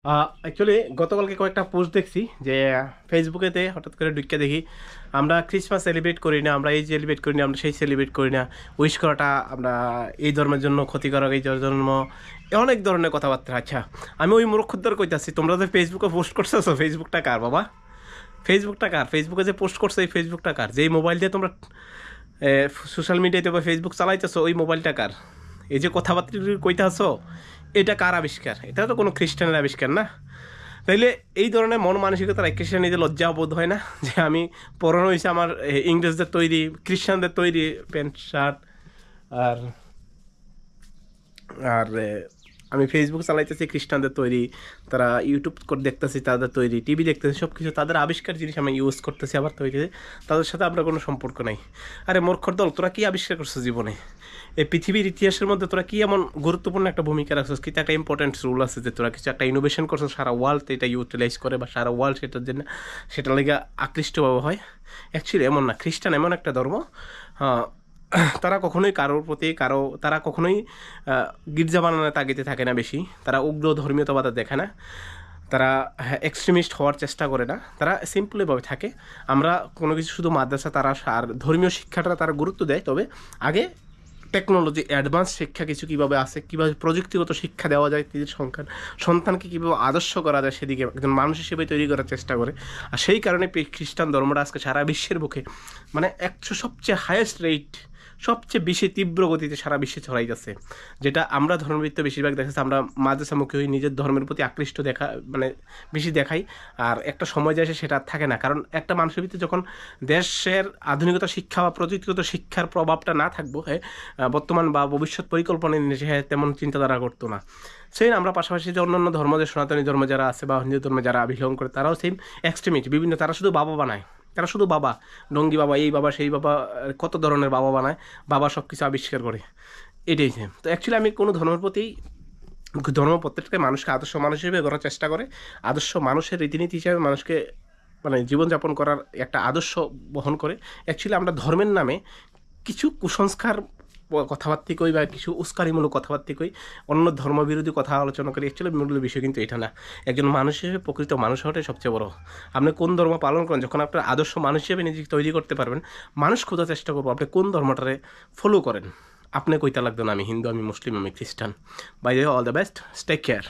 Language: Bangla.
অ্যাকচুয়ালি গতকালকে কয়েকটা পোস্ট দেখছি যে ফেসবুকেতে হঠাৎ করে ঢুকে দেখি আমরা ক্রিসমাস সেলিব্রেট করি না, আমরা এই সেলিব্রেট করি না, আমরা সেই সেলিব্রেট করি না, উইশ করাটা আমরা এই ধর্মের জন্য ক্ষতিকারক, এই জন্ম অনেক ধরনের কথাবার্তা। আচ্ছা, আমি ওই মূর্খদের কইতাছি, তোমরা যে ফেসবুকে পোস্ট করছো, ফেসবুকটা কার বাবা? ফেসবুকটা কার? ফেসবুকে যে পোস্ট করছো এই ফেসবুকটা কার? যেই মোবাইল দিয়ে তোমরা সোশ্যাল মিডিয়াতে বা ফেসবুক চালাইতেছো ওই মোবাইলটা কার? এই যে কথাবার্তা কইতে আসো, এটা কার আবিষ্কার? এটা তো কোনো খ্রিস্টানের আবিষ্কার না। তাইলে এই ধরনের মন মানসিকতা রেখে সে নিজে লজ্জা বোধ হয় না যে আমি পরানো হয়েছে আমার ইংরেজদের তৈরি, খ্রিস্টানদের তৈরি প্যান্ট শার্ট, আর আর আমি ফেসবুক চালাইতেছি খ্রিস্টানদের তৈরি, তারা ইউটিউব করে দেখতেছি তাদের তৈরি, টিভি দেখতেছি, সব কিছু তাদের আবিষ্কার জিনিস আমি ইউজ করতেছি আবার তৈরি, তাদের সাথে আপনার কোনো সম্পর্ক নাই। আরে মূর্খর দল, তোরা কী আবিষ্কার করছো জীবনে? এই পৃথিবীর ইতিহাসের মধ্যে তোরা কি এমন গুরুত্বপূর্ণ একটা ভূমিকা রাখছিস, কিন্তু একটা ইম্পর্টেন্ট রুল আছে যে তোরা কিছু একটা ইনোভেশন করছো, সারা ওয়ার্ল্ড এটা ইউটিলাইজ করে বা সারা ওয়ার্ল্ড সেটার জন্য সেটার লেগে আকৃষ্টভাবে হয়। অ্যাকচুয়ালি এমন না, খ্রিস্টান এমন একটা ধর্ম, তারা কখনোই কারোর প্রতি তারা কখনোই গির্জা বানানোর তাগিদে থাকে না বেশি, তারা উগ্র ধর্মীয়তাবাদ দেখে না, তারা এক্সট্রিমিস্ট হওয়ার চেষ্টা করে না, তারা সিম্পলিভাবে থাকে। আমরা কোনো কিছু শুধু মাদ্রাসা, তারা আর ধর্মীয় শিক্ষাটা তারা গুরুত্ব দেয়, তবে আগে টেকনোলজি অ্যাডভান্স শিক্ষা কিছু কীভাবে আছে, কীভাবে প্রযুক্তিগত শিক্ষা দেওয়া যায়, সন্তানকে কীভাবে আদর্শ করা যায় সেদিকে একজন মানুষ হিসেবে তৈরি করার চেষ্টা করে। আর সেই কারণে খ্রিস্টান ধর্মটা আজকে সারা বিশ্বের বুকে মানে সবচেয়ে হায়েস্ট রেট, সবচেয়ে বেশি তীব্র গতিতে সারা বিশ্বে ছড়াই যাচ্ছে। যেটা আমরা ধর্মবৃত্ত বেশিরভাগ দেখাচ্ছি, আমরা মাদ্রাসামুখী হই, নিজের ধর্মের প্রতি আকৃষ্ট মানে বেশি দেখাই, আর একটা সময় যায় সেটা আর থাকে না। কারণ একটা মানুষের ভিতরে যখন দেশের আধুনিকতা শিক্ষা বা প্রযুক্তিগত শিক্ষার প্রভাবটা না থাকবো, বর্তমান বা ভবিষ্যৎ পরিকল্পনা নিয়ে সে তেমন চিন্তাধারা করতো না। সেই আমরা পাশাপাশি যে অন্যান্য ধর্ম, যে সনাতনী ধর্ম যারা আছে বা হিন্দু ধর্মে যারা বিলং করে, তারাও সেম এক্সট্রিমিস্ট বিভিন্ন, তারা শুধু বাবা বানায়, তারা শুধু বাবা, ডঙ্গি বাবা, এই বাবা সেই বাবা, কত ধরনের বাবা বানায়, বাবা সব কিছু আবিষ্কার করে। এটাই সেম। তো অ্যাকচুয়ালি আমি কোনো ধর্মের প্রতি, ধর্ম প্রত্যেকটা মানুষকে আদর্শ মানুষ হিসেবে গড়ার চেষ্টা করে, আদর্শ মানুষের রীতিনীতি হিসাবে মানুষকে মানে জীবনযাপন করার একটা আদর্শ বহন করে। অ্যাকচুয়ালি আমরা ধর্মের নামে কিছু কুসংস্কার কথাবার্তা কই বা কিছু উস্কানিমূলক কথাবার্তা কই, অন্য ধর্মবিরোধী কথা আলোচনা করি, অ্যাকচুয়ালি মূল বিষয় কিন্তু এটা না। একজন মানুষ হিসেবে প্রকৃত মানুষ হওয়াটাই সবচেয়ে বড়। আপনি কোন ধর্ম পালন করেন, যখন আপনার আদর্শ মানুষ হিসেবে নিজেকে তৈরি করতে পারবেন, মানুষ খোঁজার চেষ্টা করবো আপনি কোন ধর্মটারে ফলো করেন। আপনি কইতে লাগতো না আমি হিন্দু, আমি মুসলিম, আমি খ্রিস্টান। By the way, all the best, take care.